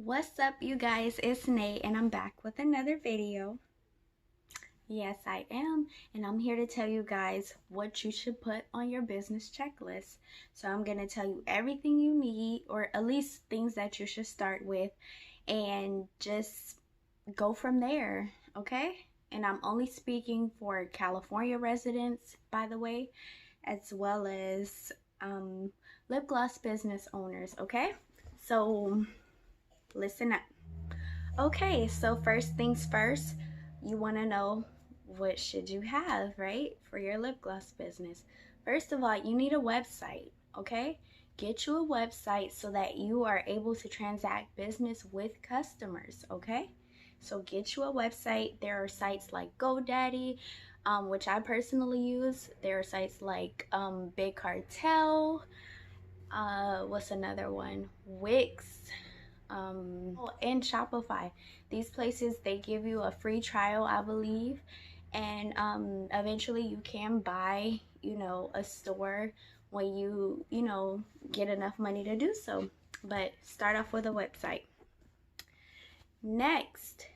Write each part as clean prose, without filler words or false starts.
What's up, you guys? It's Nate and I'm back with another video. Yes, I am, and I'm here to tell you guys what you should put on your business checklist. So I'm going to tell you everything you need, or at least things that you should start with, and just go from there, okay? And I'm only speaking for California residents, by the way, as well as Lipgloss business owners, okay? So listen up. Okay, so first things first, you want to know what should you have, right, for your lip gloss business. First of all, you need a website, okay? Get you a website so that you are able to transact business with customers, okay? So get you a website. There are sites like GoDaddy, which I personally use. There are sites like Big Cartel. What's another one? Wix. And Shopify. These places, they give you a free trial, I believe, and eventually you can buy, a store when you get enough money to do so. But start off with a website. Next,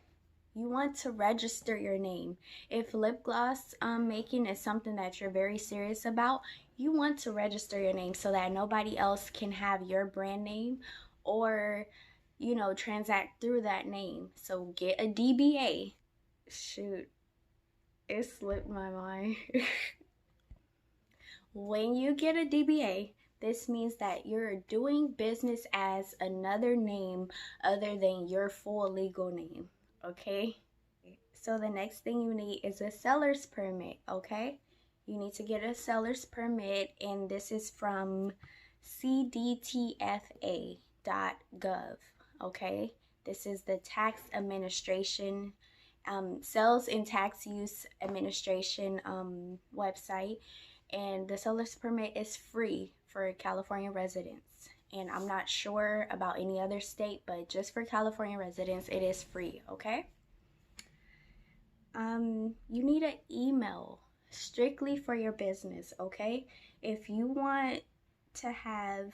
you want to register your name. If lip gloss making is something that you're very serious about, you want to register your name so that nobody else can have your brand name or transact through that name. So get a DBA. Shoot, it slipped my mind. When you get a DBA, this means that you're doing business as another name other than your full legal name, okay? So the next thing you need is a seller's permit, okay? You need to get a seller's permit, and this is from cdtfa.gov, okay? This is the tax administration, sales and tax use administration website, and the seller's permit is free for California residents. And I'm not sure about any other state, but just for California residents, it is free, okay? You need an email strictly for your business, okay? If you want to have,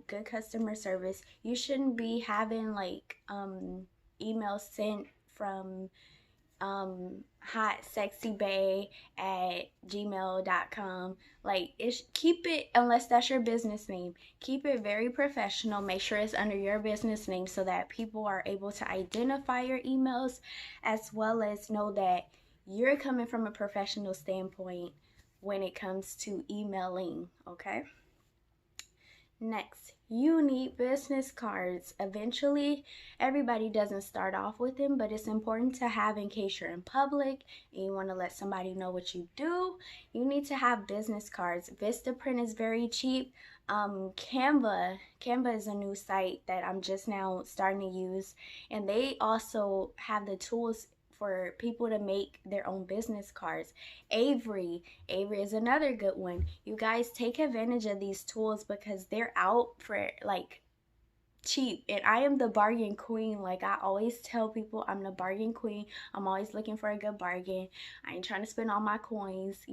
good customer service, you shouldn't be having like emails sent from hotsexybae@gmail.com. Like, keep it, unless that's your business name, keep it very professional. Make sure it's under your business name so that people are able to identify your emails, as well as know that you're coming from a professional standpoint when it comes to emailing, okay? Next, you need business cards. Eventually, everybody doesn't start off with them, but it's important to have in case you're in public and you want to let somebody know what you do. You need to have business cards. Vistaprint is very cheap. Canva is a new site that I'm just now starting to use, and they also have the tools for people to make their own business cards. Avery is another good one. You guys take advantage of these tools because they're out for like cheap, and I am the bargain queen. Like, I always tell people, I'm the bargain queen. I'm always looking for a good bargain. I ain't trying to spend all my coins,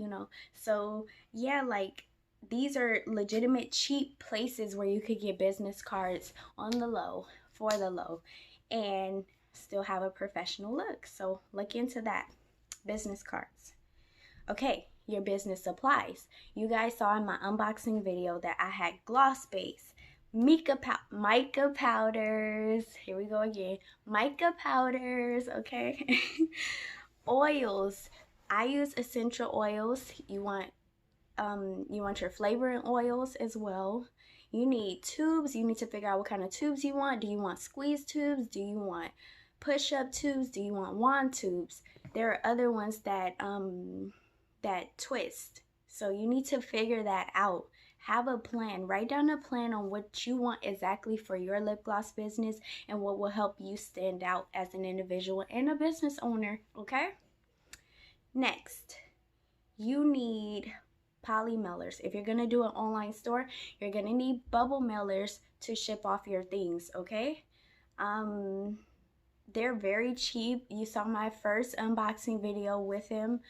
so yeah, like, these are legitimate cheap places where you could get business cards on the low, for the low, and still have a professional look. So look into that. Business cards. Okay, your business supplies. You guys saw in my unboxing video that I had gloss base, mica powders. Here we go again. Mica powders, okay? Oils. I use essential oils. You want your flavoring oils as well. You need tubes. You need to figure out what kind of tubes you want. Do you want squeeze tubes? Do you want push-up tubes? Do you want wand tubes? There are other ones that twist. So you need to figure that out. Have a plan. Write down a plan on what you want exactly for your lip gloss business and what will help you stand out as an individual and a business owner, okay? Next, you need poly mailers. If you're gonna do an online store, you're gonna need bubble mailers to ship off your things, okay? They're very cheap. You saw my first unboxing video with him.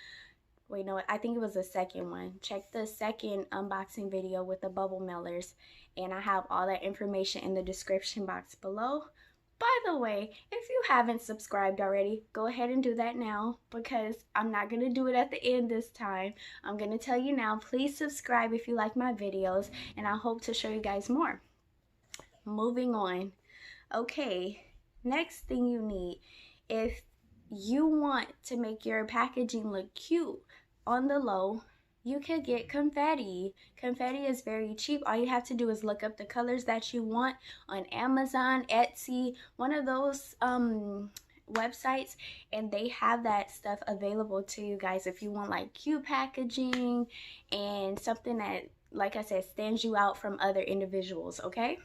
Wait, no, I think it was the second one. Check the second unboxing video with the bubble mailers, and I have all that information in the description box below. By the way, if you haven't subscribed already, go ahead and do that now, because I'm not going to do it at the end this time. I'm going to tell you now, please subscribe if you like my videos, and I hope to show you guys more. Moving on. Okay, next thing you need, if you want to make your packaging look cute on the low, you could get confetti. Confetti is very cheap. All you have to do is look up the colors that you want on Amazon, Etsy, one of those websites, and they have that stuff available to you guys if you want like cute packaging and something that, like I said, stands you out from other individuals, okay?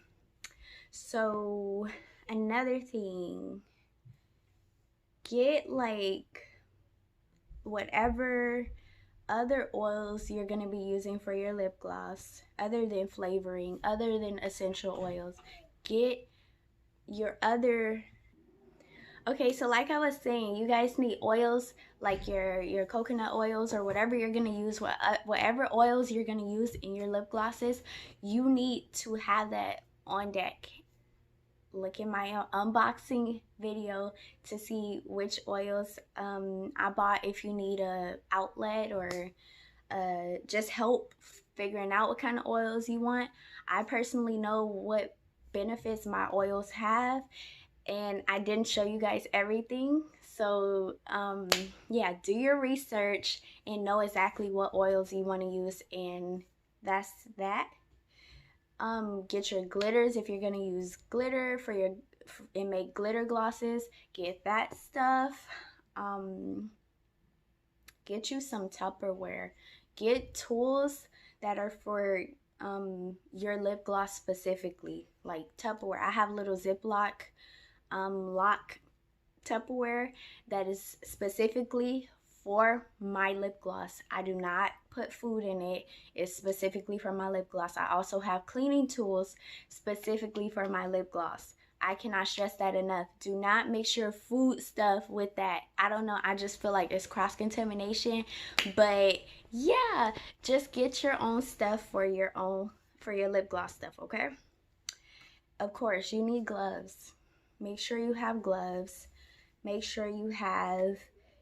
So another thing, get like whatever other oils you're going to be using for your lip gloss, other than flavoring, other than essential oils. Get your other, okay, so like I was saying, you guys need oils like your coconut oils or whatever you're going to use, whatever oils you're going to use in your lip glosses, you need to have that on deck. Look in my unboxing video to see which oils I bought if you need a outlet or just help figuring out what kind of oils you want. I personally know what benefits my oils have, and I didn't show you guys everything. So yeah, do your research and know exactly what oils you want to use, and that's that. Get your glitters if you're gonna use glitter for your and make glitter glosses. Get that stuff. Get you some Tupperware. Get tools that are for your lip gloss specifically, like Tupperware. I have little Ziploc lock Tupperware that is specifically for my lip gloss. I do not put food in it. It's specifically for my lip gloss. I also have cleaning tools specifically for my lip gloss. I cannot stress that enough. Do not mix your food stuff with that. I don't know. I just feel like it's cross-contamination. But yeah, just get your own stuff for your lip gloss stuff, okay? Of course, you need gloves. Make sure you have gloves. Make sure you have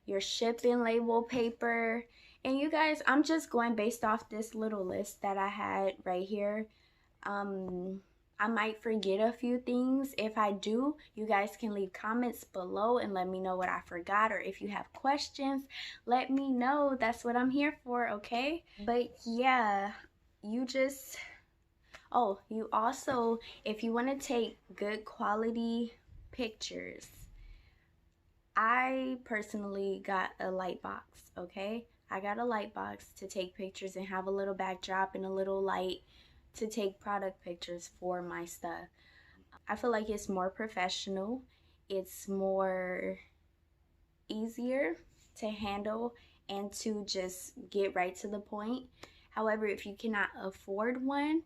your shipping label paper. And you guys, I'm just going based off this little list that I had right here. I might forget a few things. If I do, you guys can leave comments below and let me know what I forgot, or if you have questions, let me know. That's what I'm here for, okay? But yeah, you also, if you want to take good quality pictures, I personally got a light box, okay? I got a light box to take pictures and have a little backdrop and a little light to take product pictures for my stuff. I feel like it's more professional. It's more easier to handle and to just get right to the point. However, if you cannot afford one,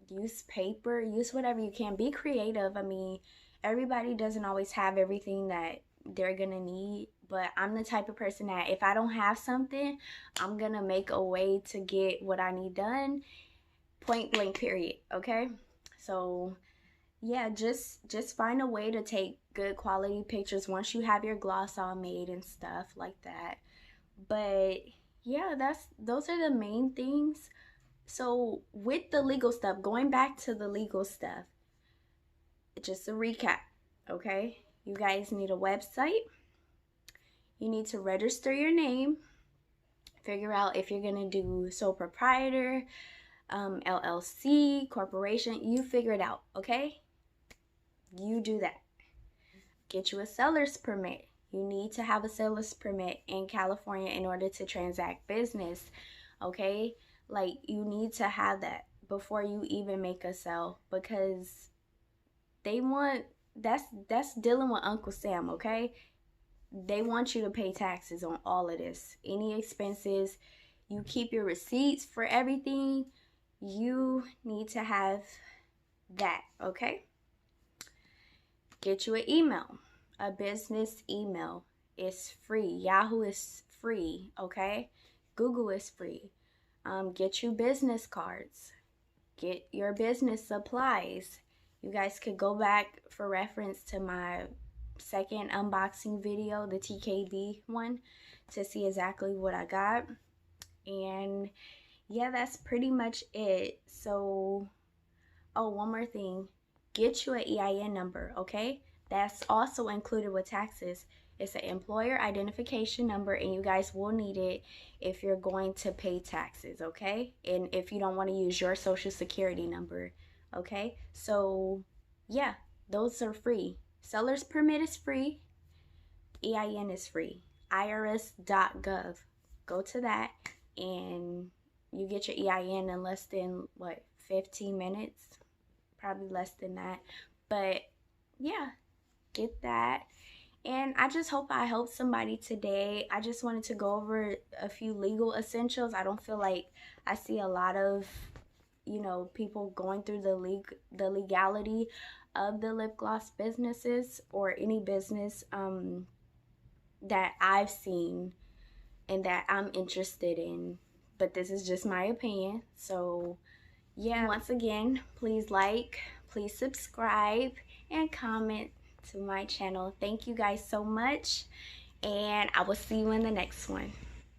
use paper, use whatever you can. Be creative. I mean, everybody doesn't always have everything that they're gonna need, but I'm the type of person that if I don't have something, I'm gonna make a way to get what I need done, point blank period, okay? So yeah, just find a way to take good quality pictures once you have your gloss all made and stuff like that. But yeah, those are the main things. So with the legal stuff, going back to the legal stuff, just a recap, okay? You guys need a website. You need to register your name. Figure out if you're gonna do sole proprietor, LLC, corporation. You figure it out, okay? You do that. Get you a seller's permit. You need to have a seller's permit in California in order to transact business, okay? Like, you need to have that before you even make a sale, because they want, that's dealing with Uncle Sam, okay? They want you to pay taxes on all of this. Any expenses, you keep your receipts for everything. You need to have that, okay? Get you an email, a business email. It's free. Yahoo is free, okay? Google is free. Get you business cards. Get your business supplies. You guys could go back for reference to my second unboxing video, the TKB one, to see exactly what I got. And yeah, that's pretty much it. So, oh, one more thing. Get you an EIN number, okay? That's also included with taxes. It's an employer identification number, and you guys will need it if you're going to pay taxes, okay? And if you don't want to use your social security number, okay? So, yeah, those are free. Seller's permit is free. EIN is free. irs.gov. Go to that, and you get your EIN in less than, what, 15 minutes? Probably less than that. But, yeah, get that. And I just hope I helped somebody today. I just wanted to go over a few legal essentials. I don't feel like I see a lot of, you know, people going through the legality of the lip gloss businesses, or any business that I've seen and that I'm interested in. But this is just my opinion. So yeah, once again, please like, please subscribe, and comment to my channel. Thank you guys so much, and I will see you in the next one.